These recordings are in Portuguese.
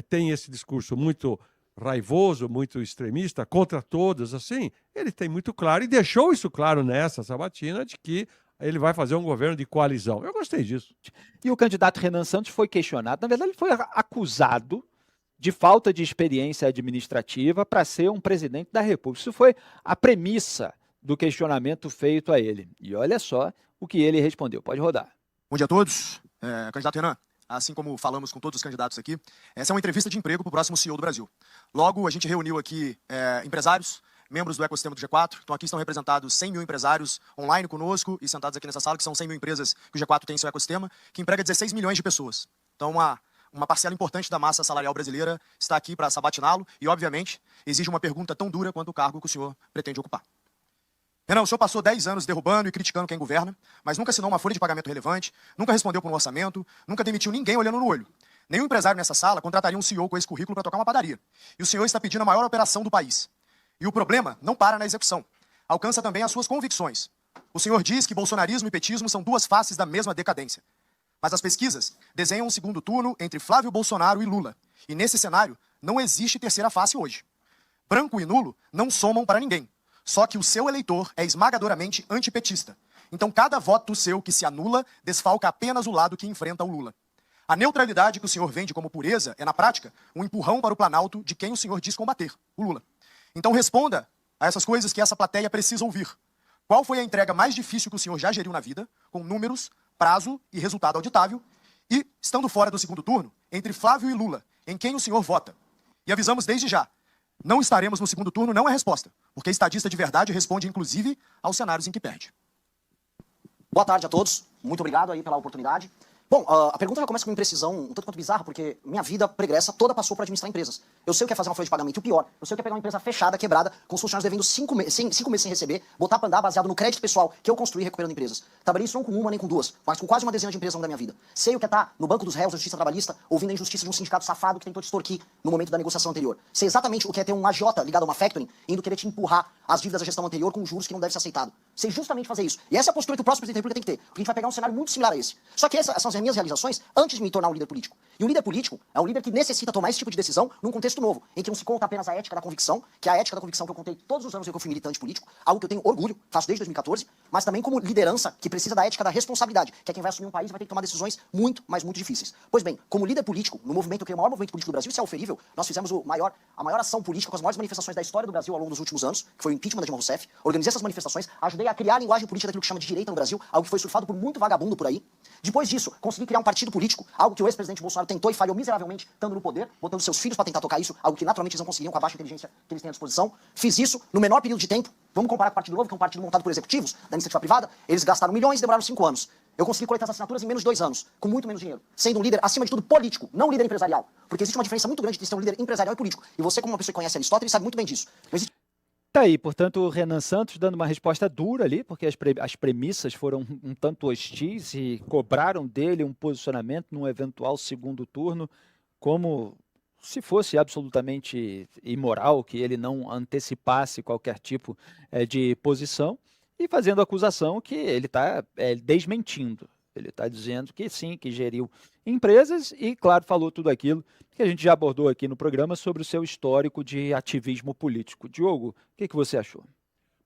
tem esse discurso muito raivoso, muito extremista, contra todos, assim, ele tem muito claro, e deixou isso claro nessa sabatina, de que ele vai fazer um governo de coalizão. Eu gostei disso. E o candidato Renan Santos foi questionado, na verdade ele foi acusado de falta de experiência administrativa para ser um presidente da República. Isso foi a premissa do questionamento feito a ele. E olha só o que ele respondeu. Pode rodar. Bom dia a todos. Candidato Renan, assim como falamos com todos os candidatos aqui, essa é uma entrevista de emprego para o próximo CEO do Brasil. Logo, a gente reuniu aqui empresários, membros do ecossistema do G4. Então aqui estão representados 100 mil empresários online conosco e sentados aqui nessa sala, que são 100 mil empresas que o G4 tem em seu ecossistema, que emprega 16 milhões de pessoas. Então uma parcela importante da massa salarial brasileira está aqui para sabatiná-lo e, obviamente, exige uma pergunta tão dura quanto o cargo que o senhor pretende ocupar. Renan, o senhor passou 10 anos derrubando e criticando quem governa, mas nunca assinou uma folha de pagamento relevante, nunca respondeu por um orçamento, nunca demitiu ninguém olhando no olho. Nenhum empresário nessa sala contrataria um CEO com esse currículo para tocar uma padaria. E o senhor está pedindo a maior operação do país. E o problema não para na execução. Alcança também as suas convicções. O senhor diz que bolsonarismo e petismo são duas faces da mesma decadência. Mas as pesquisas desenham um segundo turno entre Flávio Bolsonaro e Lula. E nesse cenário, não existe terceira face hoje. Branco e nulo não somam para ninguém. Só que o seu eleitor é esmagadoramente antipetista. Então cada voto seu que se anula desfalca apenas o lado que enfrenta o Lula. A neutralidade que o senhor vende como pureza é, na prática, um empurrão para o Planalto de quem o senhor diz combater, o Lula. Então responda a essas coisas que essa plateia precisa ouvir. Qual foi a entrega mais difícil que o senhor já geriu na vida, com números, prazo e resultado auditável? E, estando fora do segundo turno, entre Flávio e Lula, em quem o senhor vota? E avisamos desde já, não estaremos no segundo turno não é resposta, porque estadista de verdade responde, inclusive, aos cenários em que perde. Boa tarde a todos, muito obrigado aí pela oportunidade. Bom, a pergunta já começa com uma imprecisão um tanto quanto bizarra, porque minha vida pregressa toda passou para administrar empresas. Eu sei o que é fazer uma folha de pagamento, e o pior, eu sei o que é pegar uma empresa fechada, quebrada, com os funcionários devendo 5 meses sem receber, botar pra andar baseado no crédito pessoal que eu construí recuperando empresas. Trabalhei isso não com uma nem com duas, mas com quase uma dezena de empresas ao longo da minha vida. Sei o que é estar no banco dos réus da justiça trabalhista, ouvindo a injustiça de um sindicato safado que tentou te extorquir no momento da negociação anterior. Sei exatamente o que é ter um agiota ligado a uma factoring, indo querer te empurrar as dívidas da gestão anterior com juros que não deve ser aceitado. Sei justamente fazer isso. E essa é a postura que o próximo presidente da República tem que ter, porque a gente vai pegar um cenário muito similar a esse. Só que essas são as minhas realizações antes de me tornar um líder político. E um líder político é um líder que necessita tomar esse tipo de decisão num contexto novo, em que não se conta apenas a ética da convicção, que é a ética da convicção que eu contei todos os anos que eu fui militante político, algo que eu tenho orgulho, faço desde 2014, mas também como liderança que precisa da ética da responsabilidade, que é quem vai assumir um país e vai ter que tomar decisões muito, mas muito difíceis. Pois bem, como líder político, no movimento que é o maior movimento político do Brasil, isso é oferível, nós fizemos a maior ação política com as maiores manifestações da história do Brasil ao longo dos últimos anos, que foi o impeachment da Dilma Rousseff. Organizei essas manifestações, ajudei a criar a linguagem política daquilo que chama de direita no Brasil, algo que foi surfado por muito vagabundo por aí. Depois disso, consegui criar um partido político, algo que o ex-presidente Bolsonaro tentou e falhou miseravelmente, estando no poder, botando seus filhos para tentar tocar isso, algo que naturalmente eles não conseguiriam com a baixa inteligência que eles têm à disposição. Fiz isso no menor período de tempo. Vamos comparar com o Partido Novo, que é um partido montado por executivos da iniciativa privada. Eles gastaram milhões e demoraram 5 anos. Eu consegui coletar as assinaturas em menos de 2 anos, com muito menos dinheiro, sendo um líder, acima de tudo, político, não líder empresarial. Porque existe uma diferença muito grande entre ser um líder empresarial e político. E você, como uma pessoa que conhece Aristóteles, sabe muito bem disso. Tá aí, portanto, o Renan Santos dando uma resposta dura ali, porque as premissas foram um tanto hostis e cobraram dele um posicionamento num eventual segundo turno, como se fosse absolutamente imoral que ele não antecipasse qualquer tipo de posição, e fazendo a acusação que ele está desmentindo. Ele está dizendo que sim, que geriu empresas e, claro, falou tudo aquilo que a gente já abordou aqui no programa sobre o seu histórico de ativismo político. Diogo, o que você achou?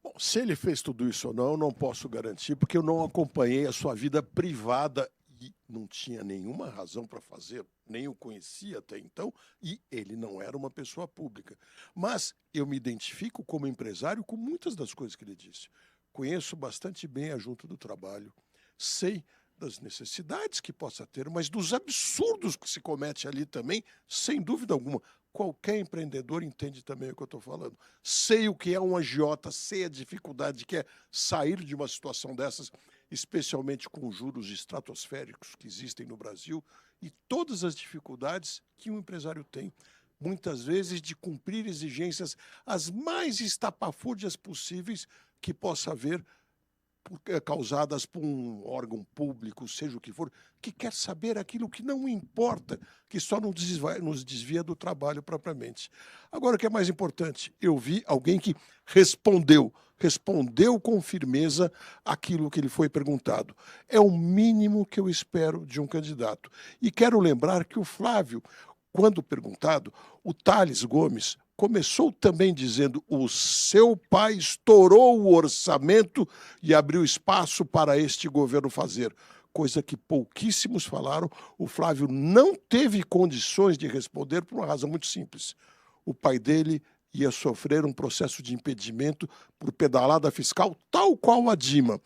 Bom, se ele fez tudo isso ou não, eu não posso garantir, porque eu não acompanhei a sua vida privada e não tinha nenhuma razão para fazer, nem o conhecia até então, e ele não era uma pessoa pública. Mas eu me identifico como empresário com muitas das coisas que ele disse. Conheço bastante bem a Junta do Trabalho, sei das necessidades que possa ter, mas dos absurdos que se comete ali também, sem dúvida alguma. Qualquer empreendedor entende também o que eu estou falando. Sei o que é um agiota, sei a dificuldade que é sair de uma situação dessas, especialmente com juros estratosféricos que existem no Brasil, e todas as dificuldades que um empresário tem, muitas vezes de cumprir exigências as mais estapafúrdias possíveis que possa haver, causadas por um órgão público, seja o que for, que quer saber aquilo que não importa, que só nos desvia do trabalho propriamente. Agora, o que é mais importante, eu vi alguém que respondeu com firmeza aquilo que lhe foi perguntado. É o mínimo que eu espero de um candidato. E quero lembrar que o Flávio, quando perguntado, o Tales Gomes começou também dizendo: o seu pai estourou o orçamento e abriu espaço para este governo fazer. Coisa que pouquíssimos falaram. O Flávio não teve condições de responder por uma razão muito simples. O pai dele ia sofrer um processo de impedimento por pedalada fiscal, tal qual a Dilma.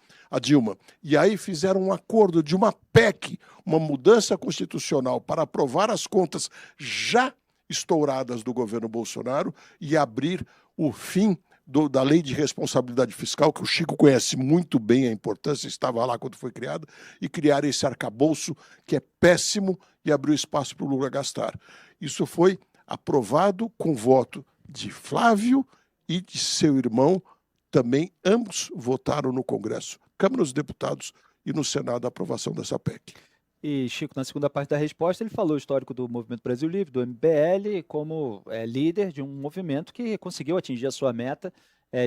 E aí fizeram um acordo de uma PEC, uma mudança constitucional, para aprovar as contas já estouradas do governo Bolsonaro e abrir o fim da lei de responsabilidade fiscal, que o Chico conhece muito bem a importância, estava lá quando foi criada, e criar esse arcabouço que é péssimo e abriu espaço para o Lula gastar. Isso foi aprovado com voto de Flávio e de seu irmão, também ambos votaram no Congresso, Câmara dos Deputados e no Senado a aprovação dessa PEC. E, Chico, na segunda parte da resposta, ele falou o histórico do Movimento Brasil Livre, do MBL, como líder de um movimento que conseguiu atingir a sua meta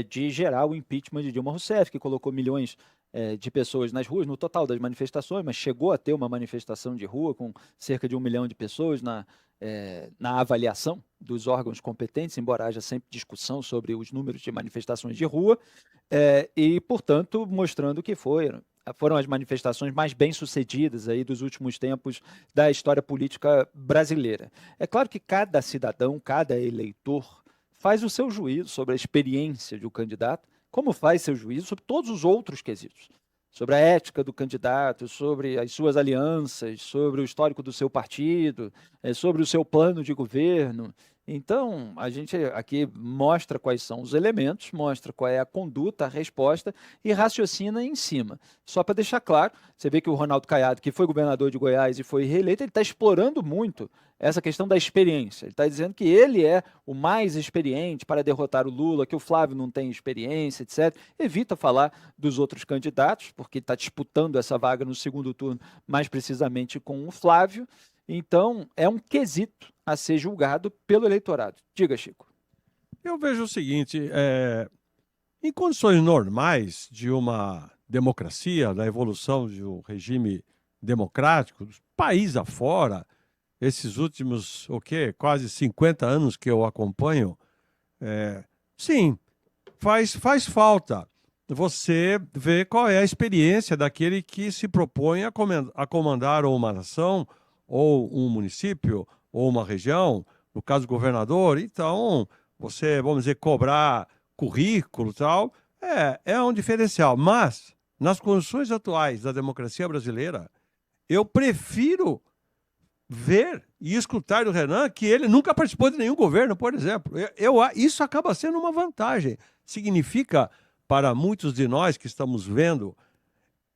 de gerar o impeachment de Dilma Rousseff, que colocou milhões de pessoas nas ruas, no total das manifestações, mas chegou a ter uma manifestação de rua com cerca de 1 milhão de pessoas na avaliação dos órgãos competentes, embora haja sempre discussão sobre os números de manifestações de rua, e, portanto, mostrando que foram as manifestações mais bem-sucedidas aí dos últimos tempos da história política brasileira. É claro que cada cidadão, cada eleitor faz o seu juízo sobre a experiência de um candidato, como faz seu juízo sobre todos os outros quesitos, sobre a ética do candidato, sobre as suas alianças, sobre o histórico do seu partido, sobre o seu plano de governo. Então, a gente aqui mostra quais são os elementos, mostra qual é a conduta, a resposta e raciocina em cima. Só para deixar claro, você vê que o Ronaldo Caiado, que foi governador de Goiás e foi reeleito, ele está explorando muito essa questão da experiência. Ele está dizendo que ele é o mais experiente para derrotar o Lula, que o Flávio não tem experiência, etc. Evita falar dos outros candidatos, porque está disputando essa vaga no segundo turno, mais precisamente com o Flávio. Então, é um quesito a ser julgado pelo eleitorado. Diga, Chico. Eu vejo o seguinte, em condições normais de uma democracia, da evolução de um regime democrático, país afora, esses últimos, quase 50 anos que eu acompanho, sim, faz falta você ver qual é a experiência daquele que se propõe a comandar uma nação, ou um município, ou uma região, no caso do governador. Então, você, vamos dizer, cobrar currículo e tal, é um diferencial. Mas, nas condições atuais da democracia brasileira, eu prefiro ver e escutar do Renan que ele nunca participou de nenhum governo, por exemplo. Isso acaba sendo uma vantagem. Significa, para muitos de nós que estamos vendo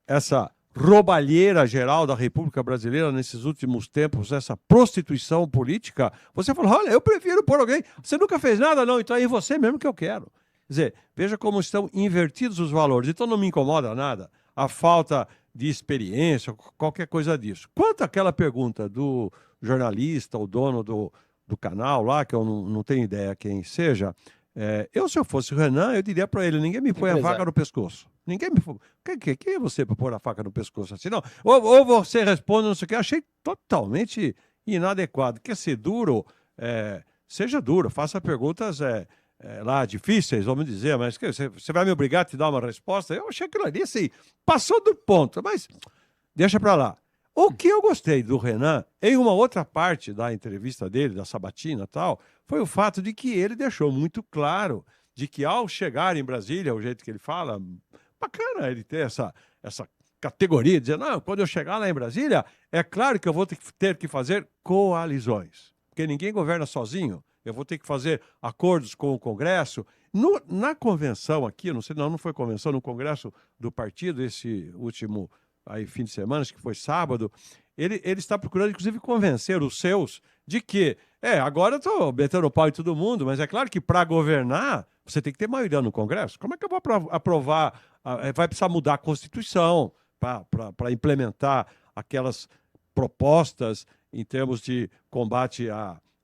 essa roubalheira geral da República Brasileira nesses últimos tempos, essa prostituição política, você fala: olha, eu prefiro pôr alguém, você nunca fez nada, não, então é você mesmo que eu quero. Quer dizer, veja como estão invertidos os valores. Então não me incomoda nada a falta de experiência, qualquer coisa disso. Quanto àquela pergunta do jornalista, o dono do canal lá, que eu não tenho ideia quem seja, se eu fosse o Renan, eu diria para ele: ninguém me põe a faca no pescoço. Ninguém me... Quem é você para pôr a faca no pescoço assim? Não. Ou você responde, não sei o que. Achei totalmente inadequado. Quer ser duro? Seja duro. Faça perguntas lá difíceis, vamos dizer, mas você vai me obrigar a te dar uma resposta? Eu achei aquilo ali, assim, passou do ponto, mas deixa para lá. O que eu gostei do Renan, em uma outra parte da entrevista dele, da sabatina e tal, foi o fato de que ele deixou muito claro de que, ao chegar em Brasília, o jeito que ele fala, bacana ele ter essa categoria, dizer: não, quando eu chegar lá em Brasília, é claro que eu vou ter que fazer coalizões, porque ninguém governa sozinho, eu vou ter que fazer acordos com o Congresso. Na convenção aqui, não foi convenção, no Congresso do partido, esse último fim de semana, acho que foi sábado, ele está procurando, inclusive, convencer os seus de que, agora eu estou metendo o pau em todo mundo, mas é claro que para governar, você tem que ter maioria no Congresso. Como é que eu vou aprovar? Vai precisar mudar a Constituição para implementar aquelas propostas em termos de combate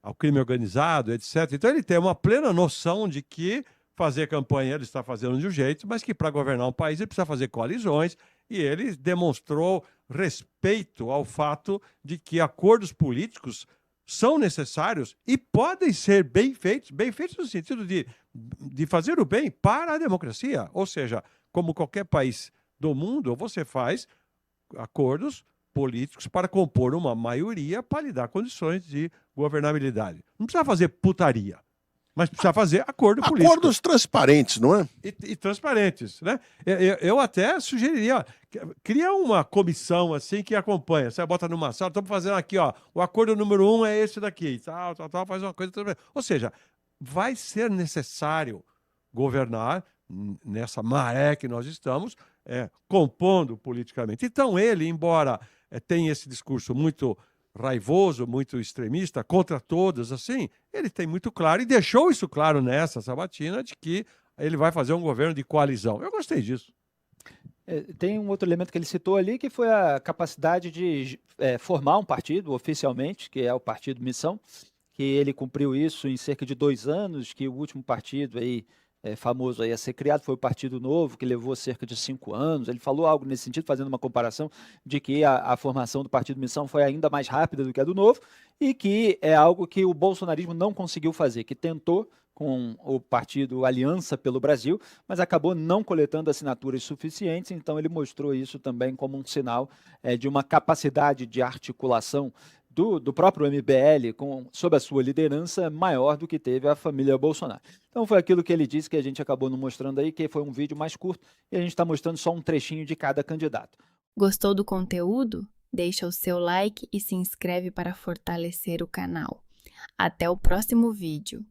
ao crime organizado, etc. Então ele tem uma plena noção de que fazer campanha ele está fazendo de um jeito, mas que para governar um país ele precisa fazer coalizões, e ele demonstrou respeito ao fato de que acordos políticos são necessários e podem ser bem feitos no sentido de fazer o bem para a democracia. Ou seja, como qualquer país do mundo, você faz acordos políticos para compor uma maioria para lhe dar condições de governabilidade. Não precisa fazer putaria, mas precisa fazer acordo político. Acordos transparentes, não é? E transparentes, né? Eu até sugeriria, cria uma comissão assim que acompanha. Você bota numa sala, estamos fazendo aqui, ó, o acordo número 1 é esse daqui, tal, faz uma coisa. Ou seja, vai ser necessário governar nessa maré que nós estamos, compondo politicamente. Então ele, embora tenha esse discurso muito raivoso, muito extremista, contra todos, assim, ele tem muito claro, e deixou isso claro nessa sabatina, de que ele vai fazer um governo de coalizão. Eu gostei disso. Tem um outro elemento que ele citou ali, que foi a capacidade de formar um partido oficialmente, que é o Partido Missão, que ele cumpriu isso em cerca de 2 anos, que o último partido aí, famoso aí a ser criado foi o Partido Novo, que levou cerca de 5 anos. Ele falou algo nesse sentido, fazendo uma comparação de que a formação do Partido Missão foi ainda mais rápida do que a do Novo, e que é algo que o bolsonarismo não conseguiu fazer, que tentou com o partido Aliança pelo Brasil, mas acabou não coletando assinaturas suficientes, então ele mostrou isso também como um sinal de uma capacidade de articulação do próprio MBL, sob a sua liderança, maior do que teve a família Bolsonaro. Então foi aquilo que ele disse, que a gente acabou não mostrando aí, que foi um vídeo mais curto, e a gente está mostrando só um trechinho de cada candidato. Gostou do conteúdo? Deixa o seu like e se inscreve para fortalecer o canal. Até o próximo vídeo.